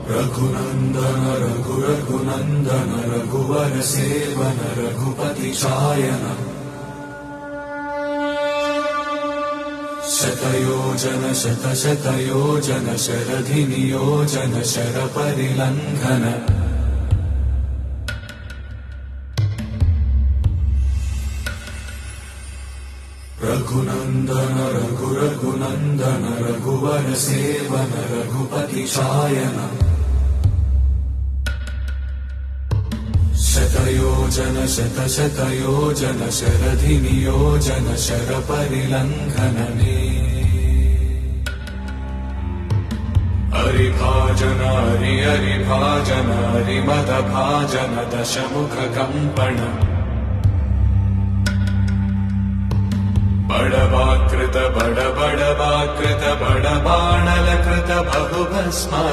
रघुनन्दन रघुनन्दन रघुवर सेवन रघुपति चायन शतयोजन शतशतयोजन शरधि नियोजन शरपरिलङ्घन रघुनन्दन रघुनन्दन रघुवर सेवन रघुपति चायन शतयोजन शतशतयोजन शरधि नियोजन शरपरिलङ्घनने हरिभाजन हरिभाजन हरिमदभाजन दशमुखकम्पण बड़वाकृत बड़बाणलकृत बहुभस्म